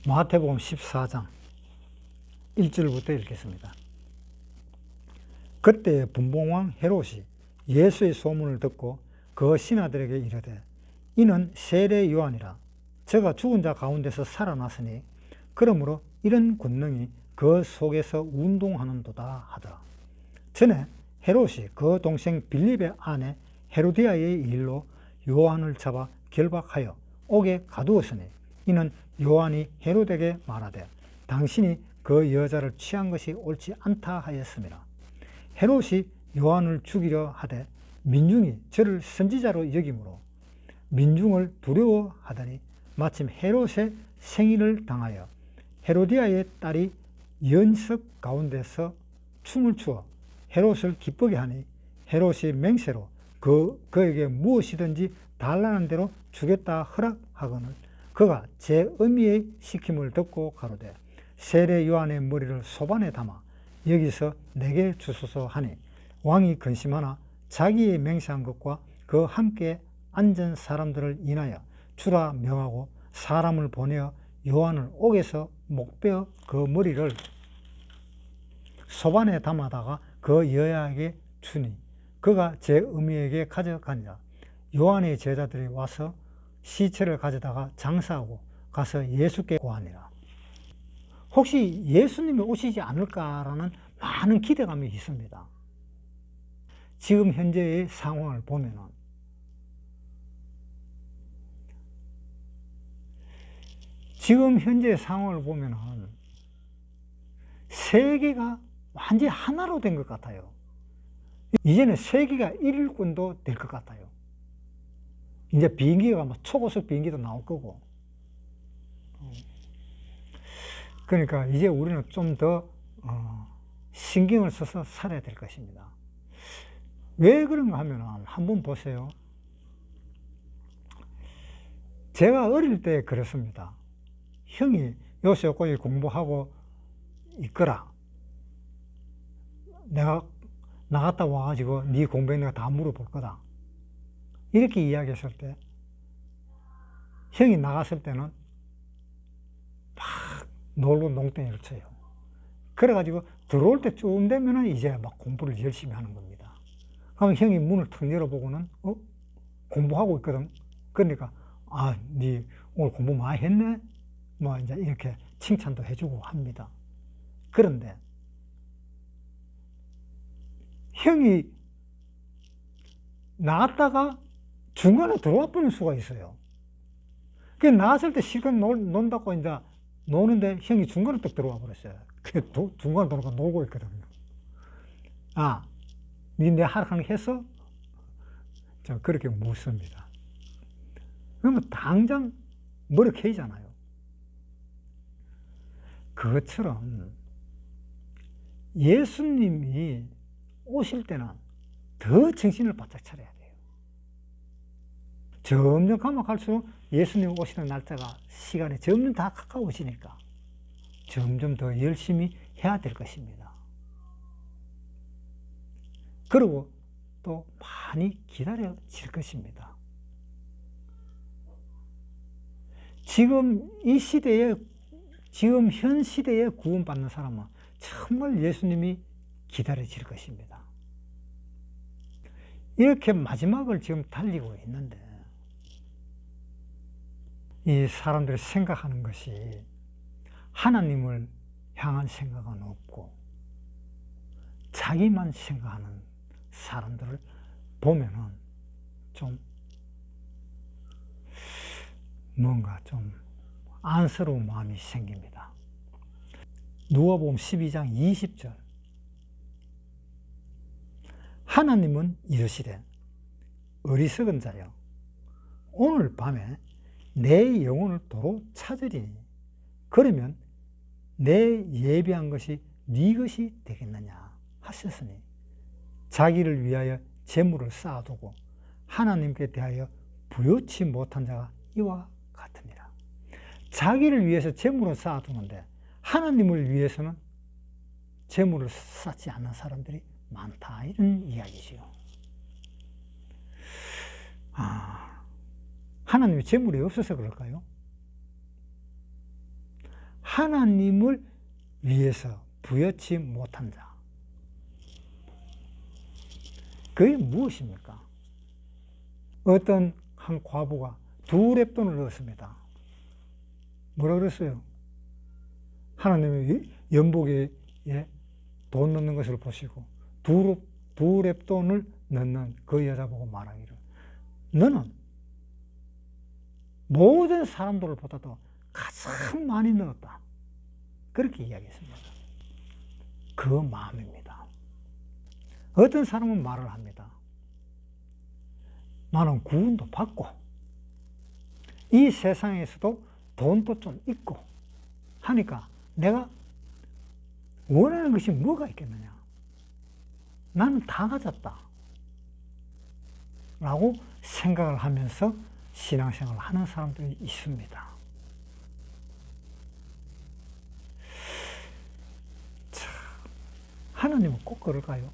마태복음 14장 1절부터 읽겠습니다. 그때 분봉왕 헤롯이 예수의 소문을 듣고 그 신하들에게 이르되 이는 세례 요한이라. 저가 죽은 자 가운데서 살아났으니 그러므로 이런 권능이 그 속에서 운동하는도다 하더라. 전에 헤롯이 그 동생 빌립의 아내 헤로디아의 일로 요한을 잡아 결박하여 옥에 가두었으니 이는 요한이 헤롯에게 말하되 당신이 그 여자를 취한 것이 옳지 않다 하였습니다. 헤롯이 요한을 죽이려 하되 민중이 저를 선지자로 여기므로 민중을 두려워하더니 마침 헤롯의 생일을 당하여 헤로디아의 딸이 연석 가운데서 춤을 추어 헤롯을 기쁘게 하니 헤롯이 맹세로 그에게 무엇이든지 달라는 대로 주겠다 허락하거늘 그가 제 어미의 시킴을 듣고 가로되 세례 요한의 머리를 소반에 담아 여기서 내게 주소서 하니 왕이 근심하나 자기의 맹세한 것과 그 함께 앉은 사람들을 인하여 주라 명하고 사람을 보내어 요한을 옥에서 목베어 그 머리를 소반에 담아다가 그 여자에게 주니 그가 제 어미에게 가져가니라. 요한의 제자들이 와서 시체를 가져다가 장사하고 가서 예수께 고하니라. 혹시 예수님이 오시지 않을까라는 많은 기대감이 있습니다. 지금 현재의 상황을 보면은 세계가 완전히 하나로 된 것 같아요. 이제는 세계가 일일권도 될 것 같아요. 이제 비행기가 초고속 비행기도 나올 거고. 그러니까 이제 우리는 좀 더 신경을 써서 살아야 될 것입니다. 왜 그런가 하면 한번 보세요. 제가 어릴 때 그랬습니다. 형이 요새 여기까지 공부하고 있거라. 내가 나갔다 와가지고 네 공부했는 거 다 물어볼 거다. 이렇게 이야기했을 때 형이 나갔을 때는 막 놀고 농땡이를 쳐요. 그래가지고 들어올 때쯤 되면은 이제 막 공부를 열심히 하는 겁니다. 그럼 형이 문을 턱 열어보고는 공부하고 있거든. 그러니까 네 오늘 공부 많이 했네? 뭐 이제 이렇게 칭찬도 해주고 합니다. 그런데 형이 나갔다가 중간에 들어와 버릴 수가 있어요. 그 나왔을 때 실컷 논다고 이제 노는데 형이 중간에 딱 들어와 버렸어요. 그 중간에 들어가 놀고 있거든요. 니 내 하락한 거 했어? 자, 그렇게 묻습니다. 그러면 당장 머리 캐이잖아요. 그것처럼 예수님이 오실 때는 더 정신을 바짝 차려야 돼요. 점점 가면 갈수록 예수님 오시는 날짜가 시간이 점점 다 가까워지니까 점점 더 열심히 해야 될 것입니다. 그리고 또 많이 기다려질 것입니다. 지금 현 시대에 구원받는 사람은 정말 예수님이 기다려질 것입니다. 이렇게 마지막을 지금 달리고 있는데 이 사람들이 생각하는 것이 하나님을 향한 생각은 없고 자기만 생각하는 사람들을 보면은 좀 뭔가 좀 안쓰러운 마음이 생깁니다. 누가복음 12장 20절 하나님은 이르시되 어리석은 자여 오늘 밤에 내 영혼을 도로 찾으리니 그러면 내 예비한 것이 네 것이 되겠느냐 하셨으니 자기를 위하여 재물을 쌓아두고 하나님께 대하여 부요치 못한 자가 이와 같으니라. 자기를 위해서 재물을 쌓아두는데 하나님을 위해서는 재물을 쌓지 않는 사람들이 많다, 이런 이야기지요. 하나님이 재물이 없어서 그럴까요? 하나님을 위해서 부여치 못한 자. 그게 무엇입니까? 어떤 한 과부가 2렙돈을 넣었습니다. 뭐라 그랬어요? 하나님의 연복에 돈 넣는 것을 보시고 2렙돈을 넣는 그 여자 보고 말하기를, 너는 모든 사람들보다도 가장 많이 넣었다. 그렇게 이야기했습니다. 그 마음입니다. 어떤 사람은 말을 합니다. 나는 구원도 받고 이 세상에서도 돈도 좀 있고 하니까 내가 원하는 것이 뭐가 있겠느냐? 나는 다 가졌다 라고 생각을 하면서 신앙생활을 하는 사람들이 있습니다. 자, 하나님은 꼭 그럴까요?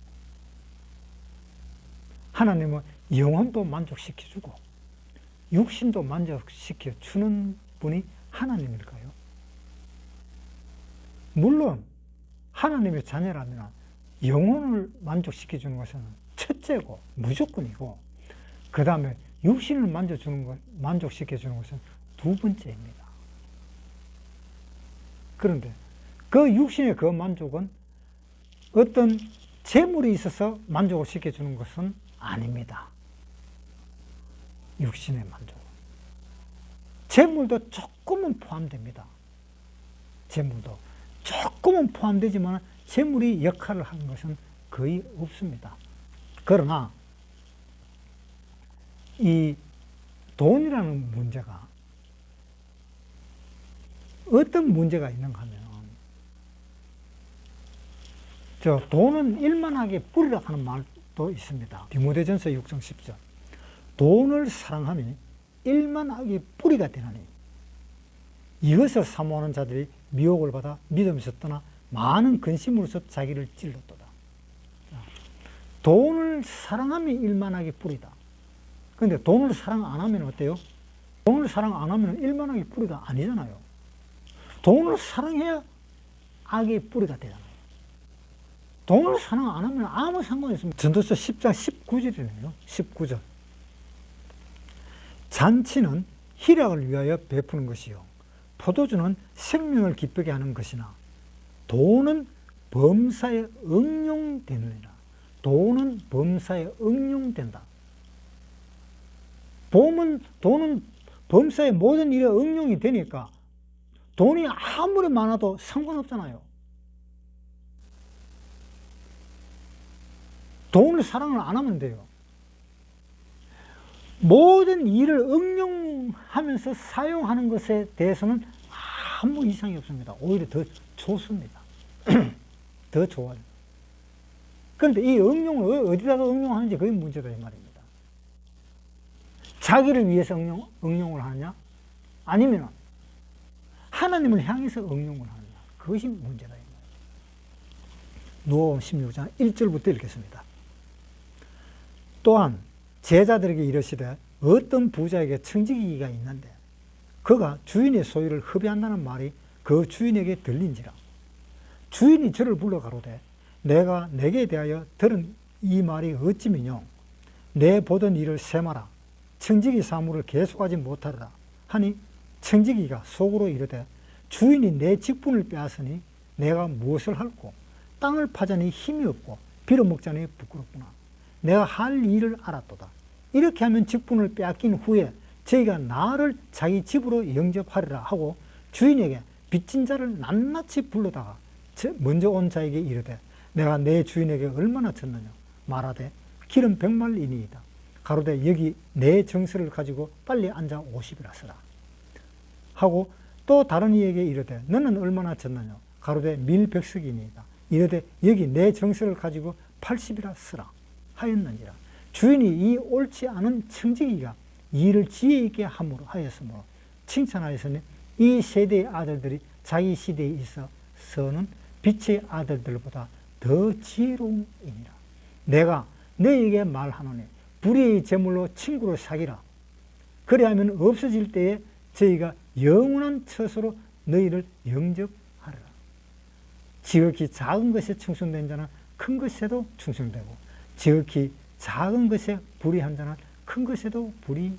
하나님은 영혼도 만족시켜주고 육신도 만족시켜주는 분이 하나님일까요? 물론 하나님의 자녀라면 영혼을 만족시켜주는 것은 첫째고 무조건이고, 그 다음에 육신을 만족시켜주는 것은 2번째입니다. 그런데 그 육신의 그 만족은 어떤 재물이 있어서 만족을 시켜주는 것은 아닙니다. 육신의 만족은 재물도 조금은 포함됩니다. 재물도 조금은 포함되지만 재물이 역할을 하는 것은 거의 없습니다. 그러나 이 돈이라는 문제가 어떤 문제가 있는가 하면, 돈은 일만하게 뿌리라 하는 말도 있습니다. 디모데전서 6장 10절. 돈을 사랑함이 일만하게 뿌리가 되나니 이것을 사모하는 자들이 미혹을 받아 믿음에서 떠나 많은 근심으로서 자기를 찔렀도다. 돈을 사랑함이 일만하게 뿌리다. 그런데 돈을 사랑 안 하면 어때요? 돈을 사랑 안 하면 일만하게 뿌리가 아니잖아요. 돈을 사랑해야 악의 뿌리가 되잖아요. 돈을 사랑 안 하면 아무 상관이 없습니다. 전도서 10장 19절이네요. 19절. 잔치는 희락을 위하여 베푸는 것이요 포도주는 생명을 기쁘게 하는 것이나 돈은 범사에 응용되느니라. 돈은 범사에 응용된다. 돈은 범사의 모든 일에 응용이 되니까 돈이 아무리 많아도 상관없잖아요. 돈을 사랑을 안 하면 돼요. 모든 일을 응용하면서 사용하는 것에 대해서는 아무 이상이 없습니다. 오히려 더 좋습니다. 더 좋아요. 그런데 이 응용을 어디다가 응용하는지 그게 문제다 이 말입니다. 자기를 위해서 응용을 하느냐? 아니면 하나님을 향해서 응용을 하느냐? 그것이 문제다 이 말입니다. 누가복음 16장 1절부터 읽겠습니다. 또한 제자들에게 이르시되 어떤 부자에게 청지기가 있는데 그가 주인의 소유를 흡의한다는 말이 그 주인에게 들린지라. 주인이 저를 불러 가로되 내가 내게 대하여 들은 이 말이 어찌미뇨? 내 보던 일을 세마라. 청지기 사물을 계속하지 못하리라 하니 청지기가 속으로 이르되 주인이 내 직분을 빼앗으니 내가 무엇을 할꼬? 땅을 파자니 힘이 없고 빌어먹자니 부끄럽구나. 내가 할 일을 알았도다. 이렇게 하면 직분을 빼앗긴 후에 저희가 나를 자기 집으로 영접하리라 하고 주인에게 빚진 자를 낱낱이 불러다가 먼저 온 자에게 이르되 내가 내 주인에게 얼마나 졌느냐? 말하되 기름 100말이니이다. 가로되 여기 내 정서를 가지고 빨리 앉아 50이라 쓰라 하고 또 다른 이에게 이르되 너는 얼마나 졌느냐? 가로되 밀 100석이니이다. 이르되 여기 내 정서를 가지고 80이라 쓰라 하였는지라. 주인이 이 옳지 않은 청지기가 일을 지혜 있게 함으로 하였으므로 칭찬하였으니 이 세대의 아들들이 자기 시대에 있어서는 빛의 아들들보다 더 지혜로움이니라. 내가 너에게 말하노니 불의의 제물로 친구를 사귀라. 그리하면 없어질 때에 저희가 영원한 처소로 너희를 영접하리라. 지극히 작은 것에 충성된 자는 큰 것에도 충성되고 지극히 작은 것에 불의한 자는 큰 것에도 불의하니라.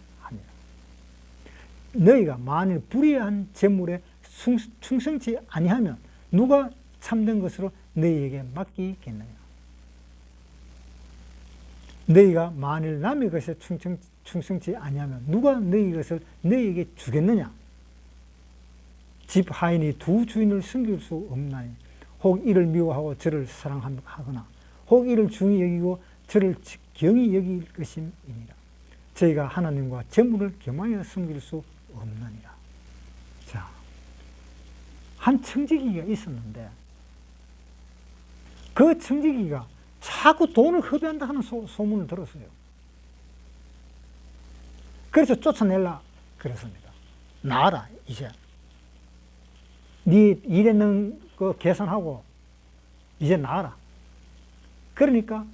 너희가 만일 불의한 재물에 충성치 아니하면 누가 참된 것으로 너희에게 맡기겠느냐. 너희가 만일 남의 것에 충성치 아니하면 누가 너희 것을 너희에게 주겠느냐. 집 하인이 두 주인을 섬길 수 없나니 혹 이를 미워하고 저를 사랑하거나 혹 이를 중히 여기고 저를 경히 여길 것임이니라. 저희가 하나님과 재물을 겸하여 섬길 수 없느니라. 자, 한 청지기가 있었는데 그 청지기가 자꾸 돈을 허비한다 하는 소문을 들었어요. 그래서 쫓아내려 그랬습니다. 나와라, 이제. 네 일했는 거 계산하고 이제 나와라. 그러니까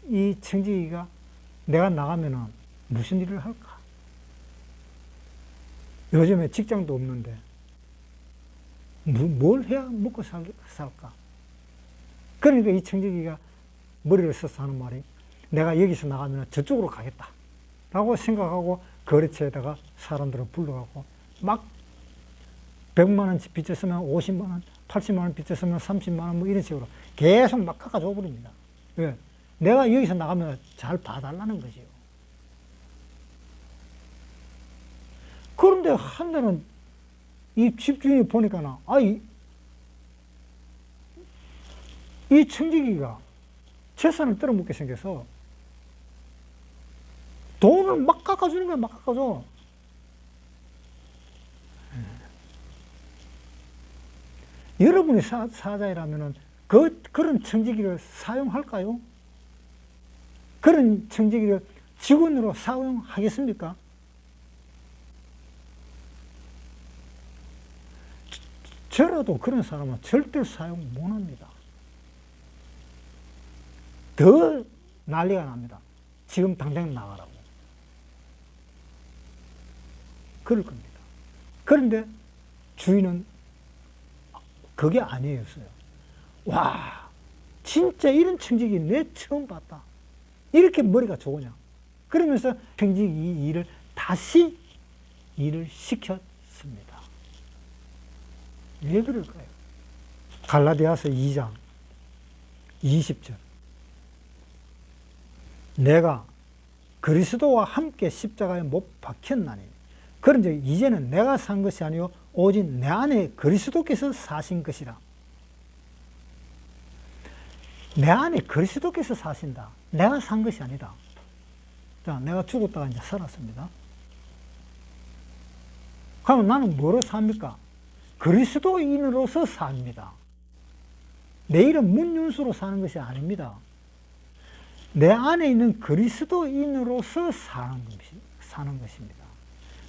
이 청지기가 내가 나가면은 무슨 일을 할까? 요즘에 직장도 없는데 뭘 해야 먹고 살까? 그러니까 이 청지기가 머리를 써서 하는 말이 내가 여기서 나가면 저쪽으로 가겠다 라고 생각하고 거래처에다가 사람들을 불러가고 막 100만원씩 빚졌으면 50만원, 80만원 빚졌으면 30만원 뭐 이런 식으로 계속 막 깎아줘 버립니다. 왜? 내가 여기서 나가면 잘 봐달라는 거지요. 그런데 한때는 이 집주인이 보니까 이 청지기가 재산을 뜯어먹게 생겨서 돈을 막 깎아주는 거야, 막 깎아줘. 여러분이 사자이라면 그런 청지기를 사용할까요? 그런 청지기를 직원으로 사용하겠습니까? 저라도 그런 사람은 절대 사용 못 합니다. 더 난리가 납니다. 지금 당장 나가라고. 그럴 겁니다. 그런데 주인은 그게 아니었어요. 와, 진짜 이런 청지기 내 처음 봤다. 이렇게 머리가 좋으냐. 그러면서 청지기 일을 다시 일을 시켰습니다. 왜 그럴까요? 갈라디아서 2장 20절. 내가 그리스도와 함께 십자가에 못 박혔나니 그런즉 이제는 내가 산 것이 아니요 오직 내 안에 그리스도께서 사신 것이라. 내 안에 그리스도께서 사신다. 내가 산 것이 아니다. 자, 내가 죽었다가 이제 살았습니다. 그럼 나는 뭐로 삽니까? 그리스도인으로서 삽니다. 내일은 문윤수로 사는 것이 아닙니다. 내 안에 있는 그리스도인으로서 사는 것입니다.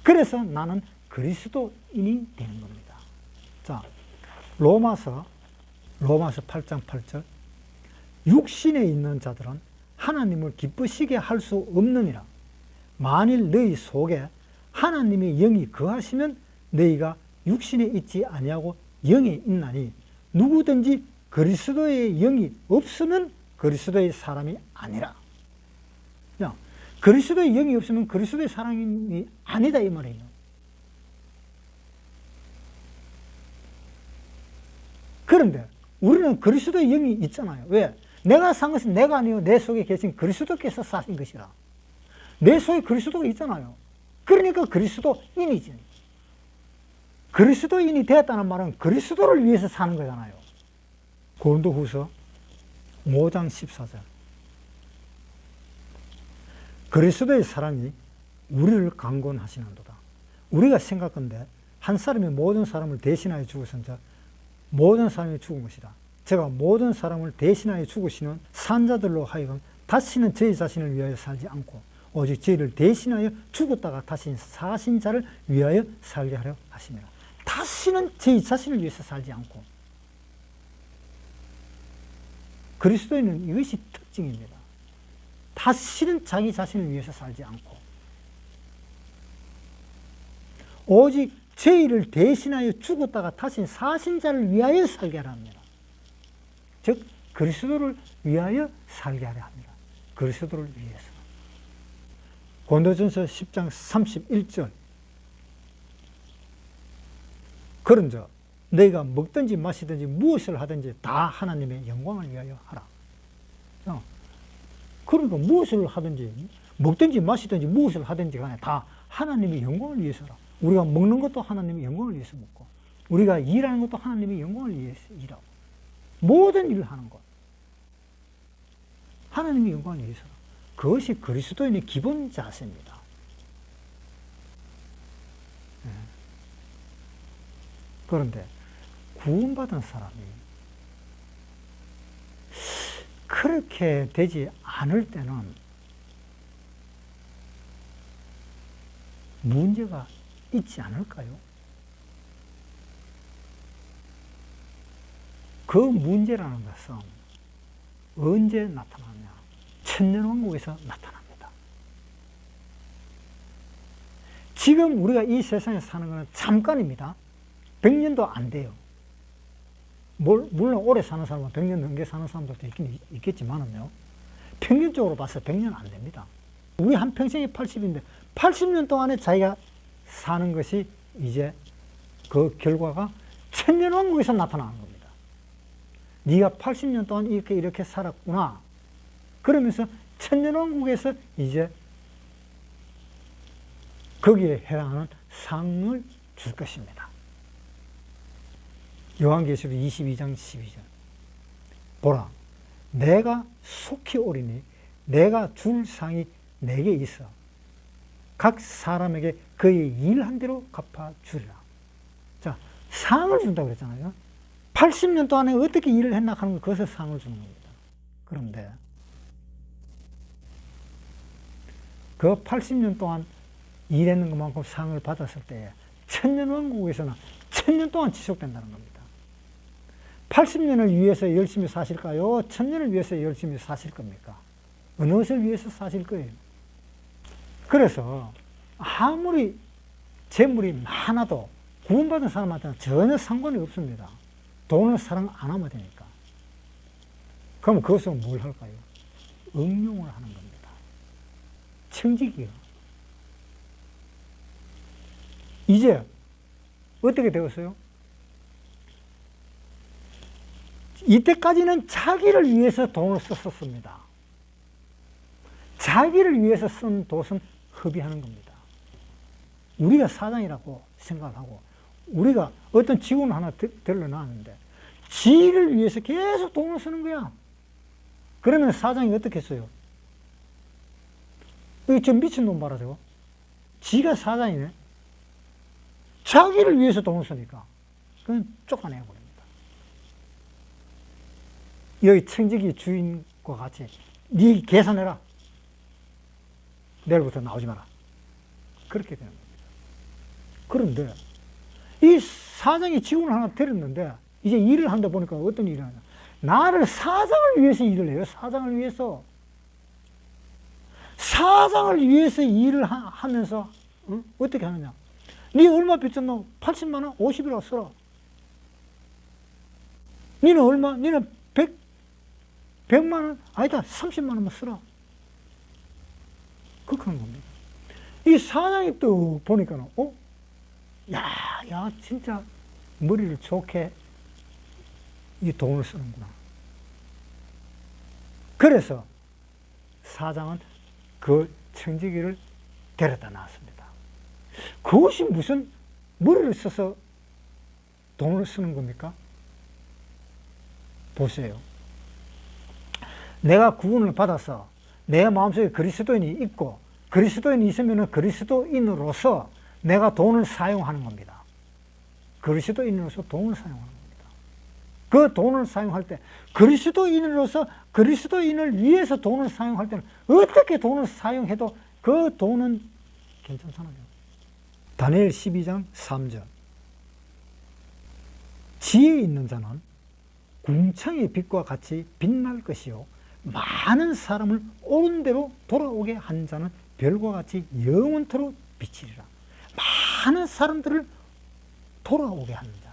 그래서 나는 그리스도인이 되는 겁니다. 자, 로마서 8장 8절. 육신에 있는 자들은 하나님을 기쁘시게 할 수 없느니라. 만일 너희 속에 하나님의 영이 거하시면 너희가 육신에 있지 아니하고 영에 있나니 누구든지 그리스도의 영이 없으면 그리스도의 사람이 아니라. 그리스도의 영이 없으면 그리스도의 사람이 아니다 이 말이에요. 그런데 우리는 그리스도의 영이 있잖아요. 왜? 내가 산 것은 내가 아니요 내 속에 계신 그리스도께서 사신 것이라. 내 속에 그리스도가 있잖아요. 그러니까 그리스도인이지. 그리스도인이 되었다는 말은 그리스도를 위해서 사는 거잖아요. 고린도후서 5장 14절. 그리스도의 사랑이 우리를 강권하시는도다. 우리가 생각건대 한 사람이 모든 사람을 대신하여 죽으신자 모든 사람이 죽은 것이다. 제가 모든 사람을 대신하여 죽으시는 산자들로 하여금 다시는 저희 자신을 위하여 살지 않고 오직 저희를 대신하여 죽었다가 다시 사신 자를 위하여 살게 하려 하십니다. 다시는 저희 자신을 위해서 살지 않고. 그리스도인은 이것이 특징입니다. 다시는 자기 자신을 위해서 살지 않고 오직 죄를 대신하여 죽었다가 다시 사신 자를 위하여 살게 하라 합니다. 즉 그리스도를 위하여 살게 하려 합니다. 그리스도를 위해서. 고린도전서 10장 31절. 그런즉 너희가 먹든지 마시든지 무엇을 하든지 다 하나님의 영광을 위하여 하라. 그러니까 무엇을 하든지 먹든지 마시든지 무엇을 하든지 간에 다 하나님의 영광을 위해서라. 우리가 먹는 것도 하나님의 영광을 위해서 먹고, 우리가 일하는 것도 하나님의 영광을 위해서 일하고, 모든 일을 하는 것 하나님의 영광을 위해서라. 그것이 그리스도인의 기본 자세입니다. 그런데 구원받은 사람이 그렇게 되지 않을 때는 문제가 있지 않을까요? 그 문제라는 것은 언제 나타나냐? 천년왕국에서 나타납니다. 지금 우리가 이 세상에 사는 것은 잠깐입니다. 100년도 안 돼요. 물론 오래 사는 사람은 100년 넘게 사는 사람들도 있긴 있겠지만은요, 평균적으로 봐서 100년 안 됩니다. 우리 한 평생이 80인데 80년 동안에 자기가 사는 것이 이제 그 결과가 천년왕국에서 나타나는 겁니다. 네가 80년 동안 이렇게 살았구나. 그러면서 천년왕국에서 이제 거기에 해당하는 상을 줄 것입니다. 요한계시록 22장 12절. 보라, 내가 속히 오리니 내가 줄 상이 내게 있어 각 사람에게 그의 일한 대로 갚아주리라. 자, 상을 준다고 그랬잖아요. 80년 동안에 어떻게 일을 했나 하는 그것을 상을 주는 겁니다. 그런데 그 80년 동안 일했는 것만큼 상을 받았을 때 천년왕국에서는 천년 동안 지속된다는 겁니다. 80년을 위해서 열심히 사실까요? 천년을 위해서 열심히 사실 겁니까? 어느 것을 위해서 사실 거예요? 그래서 아무리 재물이 많아도 구원받은 사람한테는 전혀 상관이 없습니다. 돈을 사랑 안 하면 되니까. 그럼 그것은 뭘 할까요? 응용을 하는 겁니다. 청지기요. 이제 어떻게 되었어요? 이때까지는 자기를 위해서 돈을 썼었습니다. 자기를 위해서 쓴 돈은 허비하는 겁니다. 우리가 사장이라고 생각하고 우리가 어떤 직원 하나 들러놨는데 지를 위해서 계속 돈을 쓰는 거야. 그러면 사장이 어떻게 써요? 저 미친놈 봐라 저거. 지가 사장이네. 자기를 위해서 돈을 쓰니까 그건 쫓아내버립니다. 여기 청지기 주인과 같이 네 계산해라. 내일부터 나오지 마라. 그렇게 되는 겁니다. 그런데 이 사장이 직원을 하나 데렸는데 이제 일을 한다 보니까 어떤 일을 하냐. 나를 사장을 위해서 일을 해요. 사장을 위해서. 사장을 위해서 일을 하면서 어떻게 하느냐. 네 얼마 빚졌노? 80만 원? 50이라고 써라. 니는 얼마? 니는 100만 원? 아니다. 30만 원만 쓰라. 그렇게 하는 겁니다. 이 사장이 또 보니까는, 야, 진짜 머리를 좋게 이 돈을 쓰는구나. 그래서 사장은 그 청지기를 데려다 놨습니다. 그것이 무슨 머리를 써서 돈을 쓰는 겁니까? 보세요. 내가 구원을 받아서 내 마음속에 그리스도인이 있고 그리스도인이 있으면 그리스도인으로서 내가 돈을 사용하는 겁니다. 그리스도인으로서 돈을 사용하는 겁니다. 그 돈을 사용할 때 그리스도인으로서 그리스도인을 위해서 돈을 사용할 때는 어떻게 돈을 사용해도 그 돈은 괜찮잖아요. 다니엘 12장 3절. 지혜 있는 자는 궁창의 빛과 같이 빛날 것이요 많은 사람을 옳은 대로 돌아오게 한 자는 별과 같이 영원토록 비치리라. 많은 사람들을 돌아오게 하는 자.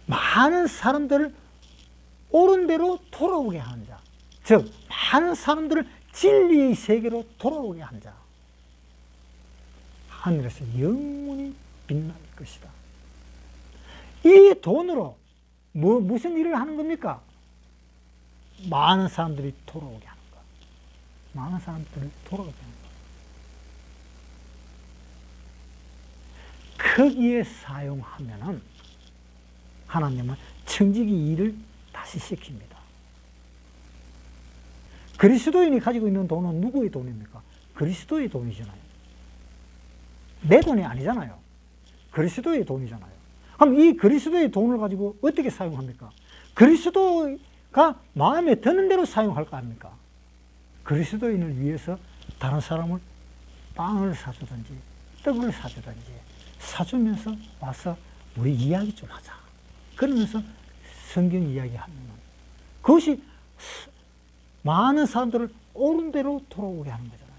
많은 사람들을 옳은 대로 돌아오게 하는 자. 즉 많은 사람들을 진리의 세계로 돌아오게 한 자. 하늘에서 영원히 빛날 것이다. 이 돈으로 무슨 일을 하는 겁니까? 많은 사람들이 돌아오게 하는 것. 많은 사람들을 돌아오게 하는 것. 거기에 사용하면은 하나님은 청지기 일을 다시 시킵니다. 그리스도인이 가지고 있는 돈은 누구의 돈입니까? 그리스도의 돈이잖아요. 내 돈이 아니잖아요. 그리스도의 돈이잖아요. 그럼 이 그리스도의 돈을 가지고 어떻게 사용합니까? 그리스도가 마음에 드는 대로 사용할 거 아닙니까? 그리스도인을 위해서 다른 사람을 빵을 사주든지 떡을 사주든지 사주면서 와서 우리 이야기 좀 하자. 그러면서 성경 이야기하면 그것이 많은 사람들을 옳은 대로 돌아오게 하는 거잖아요.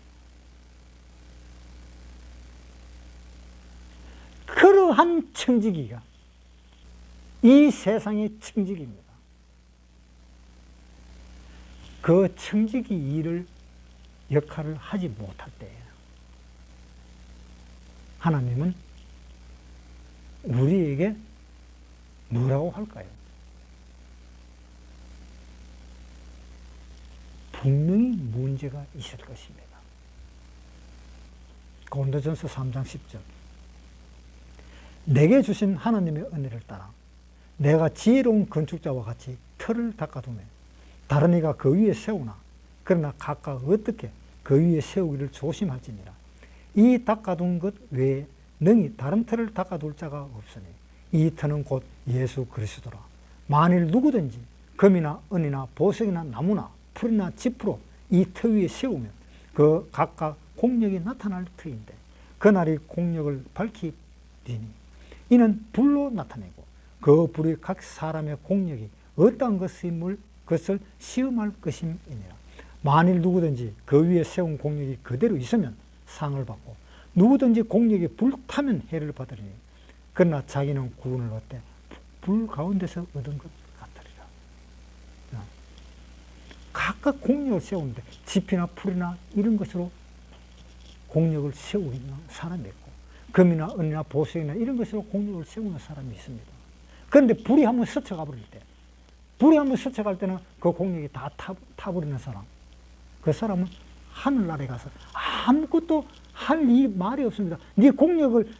그러한 청지기가 이 세상의 청지기입니다. 그 청지기 일을 역할을 하지 못할 때 하나님은 우리에게 뭐라고 할까요? 분명히 문제가 있을 것입니다. 고린도전서 3장 10절. 내게 주신 하나님의 은혜를 따라 내가 지혜로운 건축자와 같이 틀을 닦아두며 다른 이가 그 위에 세우나 그러나 각각 어떻게 그 위에 세우기를 조심할지니라. 이 닦아둔 것 외에 능히 다른 틀을 닦아둘 자가 없으니 이 터는 곧 예수 그리스도라. 만일 누구든지 금이나 은이나 보석이나 나무나 풀이나 짚으로 이 터 위에 세우면 그 각각 공력이 나타날 터인데 그날이 공력을 밝히리니 이는 불로 나타내고 그 불이 각 사람의 공력이 어떠한 것을 시험할 것임이니라. 만일 누구든지 그 위에 세운 공력이 그대로 있으면 상을 받고 누구든지 공력이 불타면 해를 받으리니 그러나 자기는 구원을 얻되 불 가운데서 얻은 것 같으리라. 각각 공력을 세우는데 짚이나 풀이나 이런 것으로 공력을 세우고 있는 사람이 있고 금이나 은이나 보석이나 이런 것으로 공력을 세우는 사람이 있습니다. 그런데 불이 한번 스쳐가 버릴 때 불이 한번 스쳐갈 때는 그 공력이 다 타버리는 사람, 그 사람은 하늘나라에 가서 아무것도 할 말이 없습니다. 네 공력을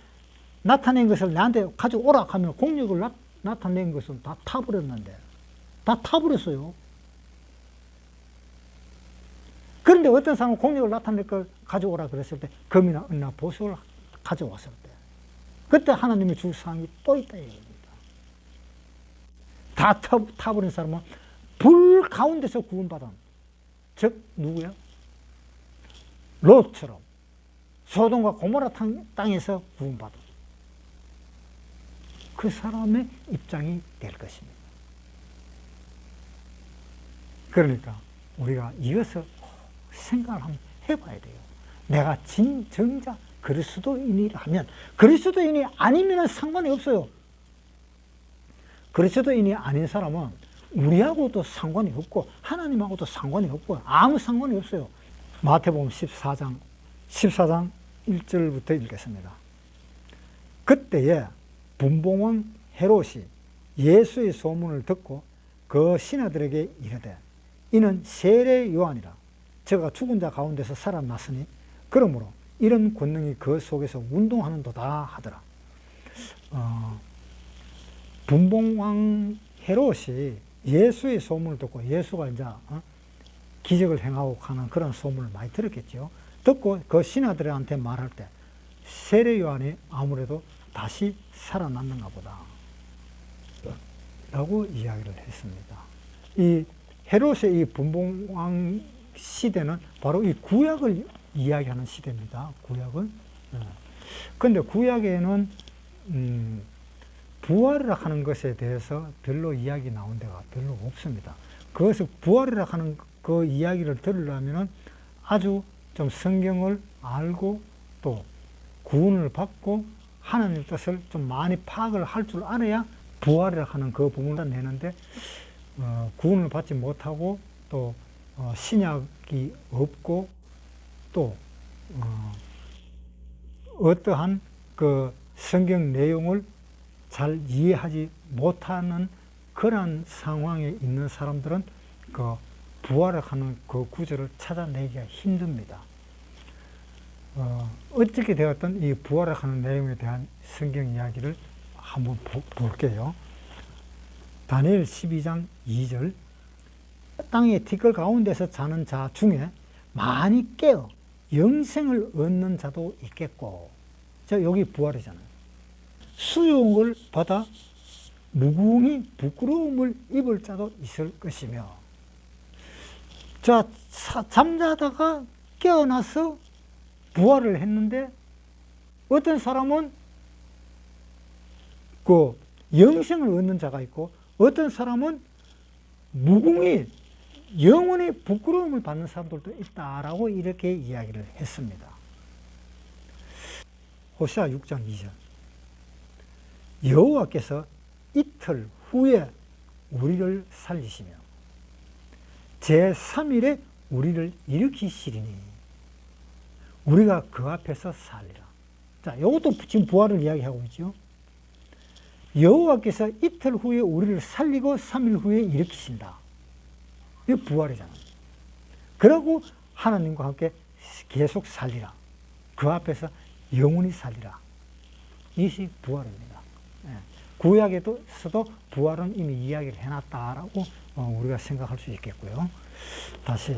나타낸 것을 나한테 가져오라 하면 공력을 나타낸 것은 다 타버렸는데 다 타버렸어요. 그런데 어떤 사람은 공력을 나타낼 걸 가져오라 그랬을 때 금이나 은이나 보석을 가져왔을 때 그때 하나님의 줄 사항이 또 있다 얘기입니다. 다 타버린 사람은 불 가운데서 구원받은, 즉 누구야? 롯처럼 소돔과 고모라 땅에서 구원받은 그 사람의 입장이 될 것입니다. 그러니까 우리가 이것을 생각을 한번 해봐야 돼요. 내가 진정자 그리스도인이라면, 그리스도인이 아니면 상관이 없어요. 그리스도인이 아닌 사람은 우리하고도 상관이 없고 하나님하고도 상관이 없고 아무 상관이 없어요. 마태복음 14장 1절부터 읽겠습니다. 그때에 분봉왕 헤롯이 예수의 소문을 듣고 그 신하들에게 이르되 이는 세례 요한이라. 저가 죽은 자 가운데서 살아났으니 그러므로 이런 권능이 그 속에서 운동하는도다 하더라. 분봉왕 헤롯이 예수의 소문을 듣고, 예수가 이제 기적을 행하고 하는 그런 소문을 많이 들었겠죠. 듣고 그 신하들한테 말할 때 세례 요한이 아무래도 다시 살아났는가 보다 라고 이야기를 했습니다. 이 헤롯의 이 분봉왕 시대는 바로 이 구약을 이야기하는 시대입니다. 구약은. 그런데 구약에는 부활이라 하는 것에 대해서 별로 이야기 나온 데가 별로 없습니다. 그것을 부활이라 하는 그 이야기를 들으려면 아주 좀 성경을 알고 또 구원을 받고 하나님의 뜻을 좀 많이 파악을 할 줄 알아야 부활이라 하는 그 부분을 내는데, 구원을 받지 못하고 또 신약이 없고 또 어떠한 그 성경 내용을 잘 이해하지 못하는 그러한 상황에 있는 사람들은 그 부활하는 그 구절을 찾아내기가 힘듭니다. 어떻게 되었든 이 부활하는 내용에 대한 성경 이야기를 한번 볼게요. 다니엘 12장 2절, 땅의 티끌 가운데서 자는 자 중에 많이 깨어 영생을 얻는 자도 있겠고, 여기 부활이잖아요. 수용을 받아 무궁히 부끄러움을 입을 자도 있을 것이며, 자, 잠자다가 깨어나서 부활을 했는데 어떤 사람은 그 영생을 얻는 자가 있고, 어떤 사람은 무궁히 영원히 부끄러움을 받는 사람들도 있다라고 이렇게 이야기를 했습니다. 호세아 6장 2절, 여호와께서 이틀 후에 우리를 살리시며 제3일에 우리를 일으키시리니 우리가 그 앞에서 살리라. 자, 이것도 지금 부활을 이야기하고 있죠. 여호와께서 이틀 후에 우리를 살리고 3일 후에 일으키신다. 이게 부활이잖아요. 그러고 하나님과 함께 계속 살리라. 그 앞에서 영원히 살리라. 이것이 부활입니다. 구약에서도 부활은 이미 이야기를 해놨다라고 우리가 생각할 수 있겠고요. 다시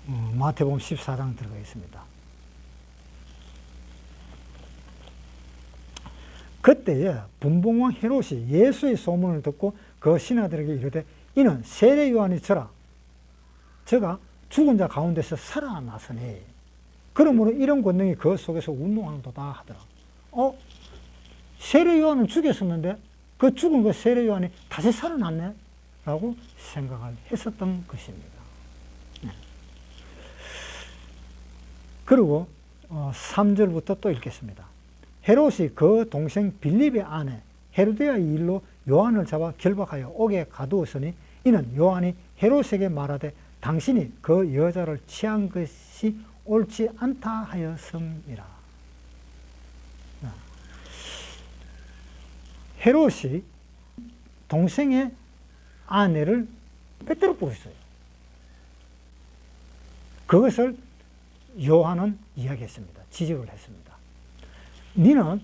마태복음 14장 들어가겠습니다. 그때에 분봉왕 헤롯이 예수의 소문을 듣고 그 신하들에게 이르되 이는 세례 요한이 저가 죽은 자 가운데서 살아났으니 그러므로 이런 권능이 그 속에서 운동하는도다 하더라. 세례 요한은 죽였었는데 그 죽은 그 세례 요한이 다시 살아났네? 라고 생각을 했었던 것입니다. 그리고 3절부터 또 읽겠습니다. 헤롯이 그 동생 빌립의 아내 헤로디아의 일로 요한을 잡아 결박하여 옥에 가두었으니 이는 요한이 헤롯에게 말하되 당신이 그 여자를 취한 것이 옳지 않다 하였음이라. 헤롯이 동생의 아내를 빼뜨려 부었어요. 그것을 요한은 이야기했습니다. 지적을 했습니다. 너는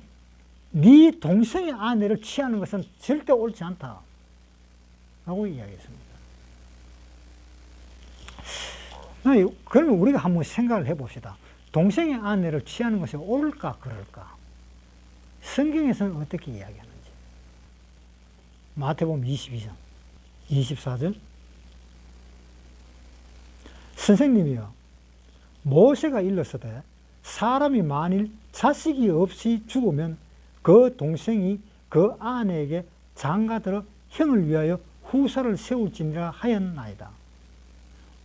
네 동생의 아내를 취하는 것은 절대 옳지 않다 라고 이야기했습니다. 그러면 우리가 한번 생각을 해봅시다. 동생의 아내를 취하는 것이 옳을까 그럴까? 성경에서는 어떻게 이야기하는지. 마태복음 22장 24절, 선생님이여 모세가 일렀으되 사람이 만일 자식이 없이 죽으면 그 동생이 그 아내에게 장가들어 형을 위하여 후사를 세울지니라 하였나이다.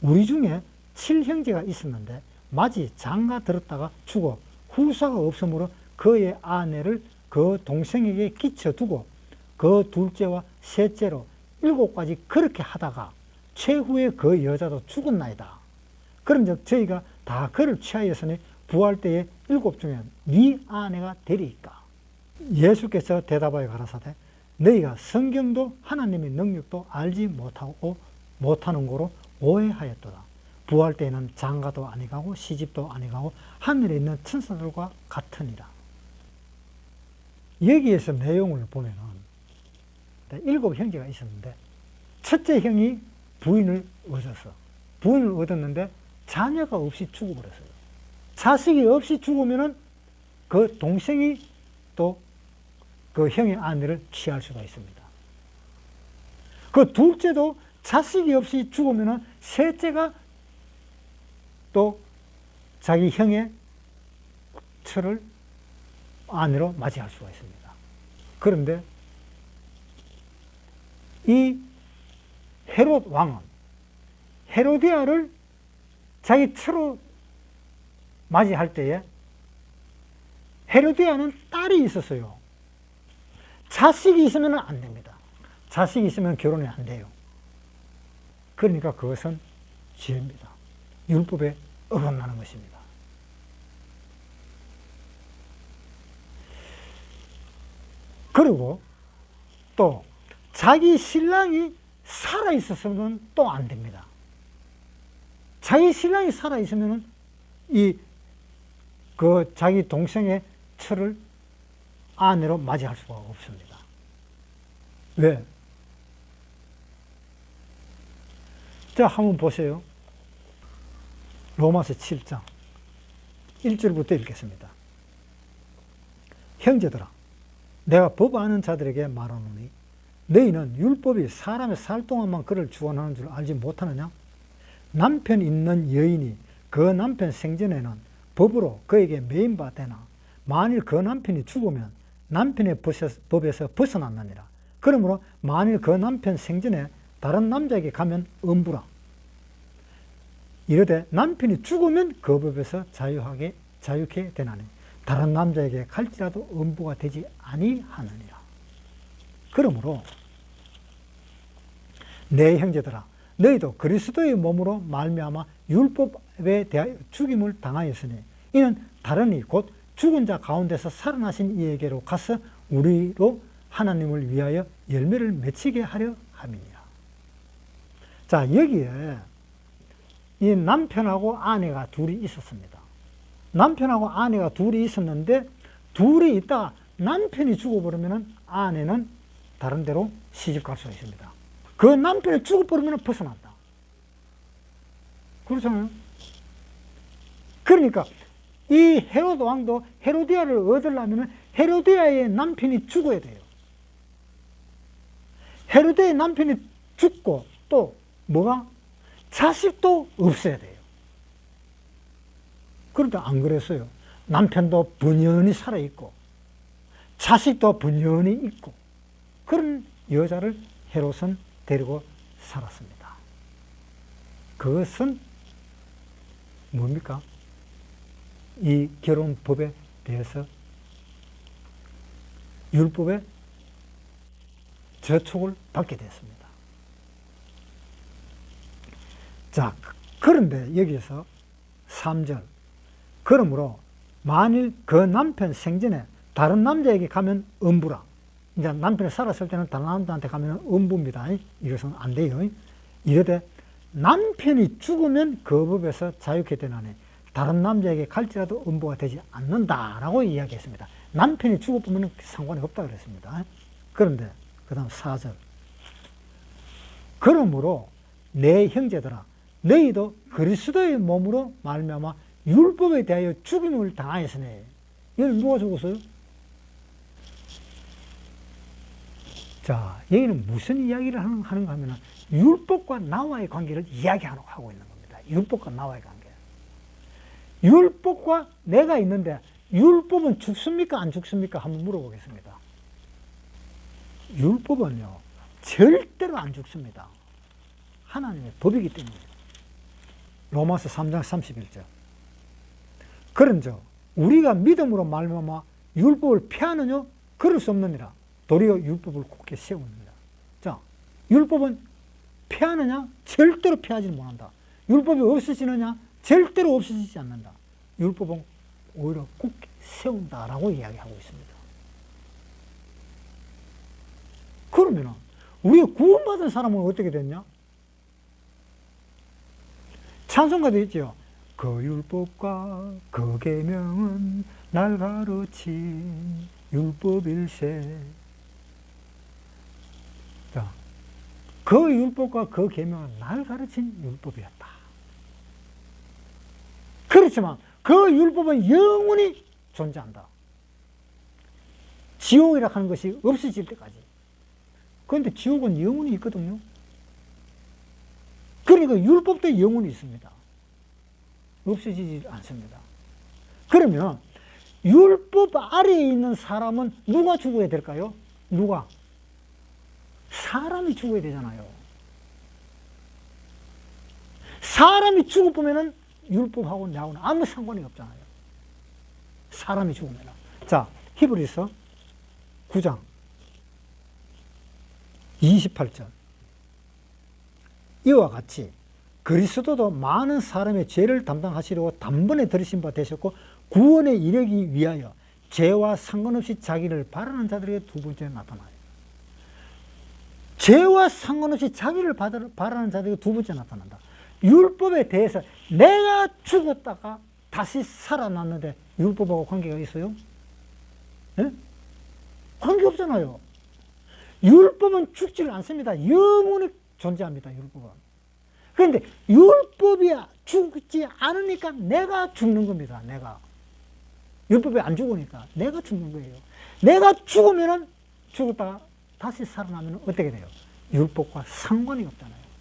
우리 중에 7형제가 있었는데 마치 장가들었다가 죽어 후사가 없으므로 그의 아내를 그 동생에게 끼쳐두고 그 둘째와 셋째로 7가지 그렇게 하다가 최후에 그 여자도 죽었나이다. 그런즉 저희가 다 그를 취하였으니 부활 때에 7 중에 네 아내가 되리이까. 예수께서 대답하여 가라사대 너희가 성경도 하나님의 능력도 알지 못하는 거로 오해하였도다. 부활 때에는 장가도 아니가고 시집도 아니가고 하늘에 있는 천사들과 같으니라. 여기에서 내용을 보면은 7 형제가 있었는데 첫째 형이 부인을 얻었는데 자녀가 없이 죽어버렸어요. 자식이 없이 죽으면은 그 동생이 또 그 형의 아내를 취할 수가 있습니다. 그 둘째도 자식이 없이 죽으면은 셋째가 또 자기 형의 처를 아내로 맞이할 수가 있습니다. 그런데 이 헤롯 왕은 헤로디아를 자기 처로 맞이할 때에 헤로디아는 딸이 있었어요. 자식이 있으면 안 됩니다. 자식이 있으면 결혼이 안 돼요. 그러니까 그것은 죄입니다. 율법에 어긋나는 것입니다. 그리고 또 자기 신랑이 살아있었으면 또 안 됩니다. 자기 신랑이 살아있으면 자기 동생의 처를 아내로 맞이할 수가 없습니다. 왜? 자, 한번 보세요. 로마서 7장 1절부터 읽겠습니다. 형제들아, 내가 법 아는 자들에게 말하노니 너희는 율법이 사람의 살 동안만 그를 주관하는 줄 알지 못하느냐? 남편 있는 여인이 그 남편 생전에는 법으로 그에게 매인바 되나 만일 그 남편이 죽으면 남편의 법에서 벗어났느니라. 그러므로 만일 그 남편 생전에 다른 남자에게 가면 음부라. 이르되 남편이 죽으면 그 법에서 자유케 되나니 다른 남자에게 갈지라도 음부가 되지 아니하느니라. 그러므로 내 형제들아, 너희도 그리스도의 몸으로 말미암아 율법에 대하여 죽임을 당하였으니 이는 다르니 곧 죽은 자 가운데서 살아나신 이에게로 가서 우리로 하나님을 위하여 열매를 맺히게 하려 함이니라. 자, 여기에 이 남편하고 아내가 둘이 있었습니다. 남편하고 아내가 둘이 있었는데 둘이 있다가 남편이 죽어버리면 아내는 다른 데로 시집 갈 수가 있습니다. 그 남편이 죽어버리면 벗어난다. 그렇잖아요. 그러니까 이 헤로드 왕도 헤로디아를 얻으려면 헤로디아의 남편이 죽어야 돼요. 헤로디아의 남편이 죽고 또 뭐가? 자식도 없어야 돼요. 그런데 안 그랬어요. 남편도 번연히 살아있고 자식도 번연히 있고 그런 여자를 헤롯은 데리고 살았습니다. 그것은 뭡니까? 이 결혼법에 대해서 율법에 저촉을 받게 됐습니다. 자, 그런데 여기에서 3절 그러므로 만일 그 남편 생전에 다른 남자에게 가면 음부라. 이제 남편이 살았을 때는 다른 남자한테 가면 음부입니다. 이것은 안 돼요. 이르되 남편이 죽으면 그 법에서 자유케 되나니 다른 남자에게 갈지라도 음부가 되지 않는다라고 이야기했습니다. 남편이 죽어보면 상관이 없다 그랬습니다. 그런데 그 다음 4절 그러므로 내 형제들아 너희도 그리스도의 몸으로 말미암아 율법에 대하여 죽임을 당하였으니 이걸 누가 죽었어요? 자, 여기는 무슨 이야기를 하는가 하면 율법과 나와의 관계를 이야기하고 있는 겁니다. 율법과 나와의 관계. 율법과 내가 있는데 율법은 죽습니까? 안 죽습니까? 한번 물어보겠습니다. 율법은요, 절대로 안 죽습니다. 하나님의 법이기 때문에. 로마서 3장 31절. 그런즉 우리가 믿음으로 말미암아 율법을 폐하느냐? 그럴 수 없느니라. 도리어 율법을 굳게 세웁니다. 자, 율법은 폐하느냐? 절대로 폐하지는 못한다. 율법이 없어지느냐? 절대로 없어지지 않는다. 율법은 오히려 굳게 세운다라고 이야기하고 있습니다. 그러면 우리가 구원받은 사람은 어떻게 됐냐? 찬송가도 있죠. 그 율법과 그 계명은 날 가르친 율법일세. 자, 그 율법과 그 계명은 날 가르친 율법이었다. 그렇지만 그 율법은 영원히 존재한다. 지옥이라 하는 것이 없어질 때까지. 그런데 지옥은 영원히 있거든요. 그러니까 율법도 영원히 있습니다. 없어지지 않습니다. 그러면 율법 아래에 있는 사람은 누가 죽어야 될까요? 누가? 사람이 죽어야 되잖아요. 사람이 죽어보면 율법하고 나하고는 아무 상관이 없잖아요. 사람이 죽으면. 자, 히브리서 9장 28절. 이와 같이 그리스도도 많은 사람의 죄를 담당하시려고 단번에 들으신 바 되셨고 구원에 이르기 위하여 죄와 상관없이 자기를 바라는 자들에게 두 번째 나타나요. 죄와 상관없이 자기를 바라는 자들에게 두 번째 나타난다. 율법에 대해서 내가 죽었다가 다시 살아났는데 율법하고 관계가 있어요? 네? 관계없잖아요. 율법은 죽지를 않습니다. 영원히 존재합니다. 율법은. 그런데 율법이 죽지 않으니까 내가 죽는 겁니다. 내가. 율법이 안 죽으니까 내가 죽는 거예요. 내가 죽으면은 죽었다가 다시 살아나면 어떻게 돼요? 율법과 상관이 없잖아요.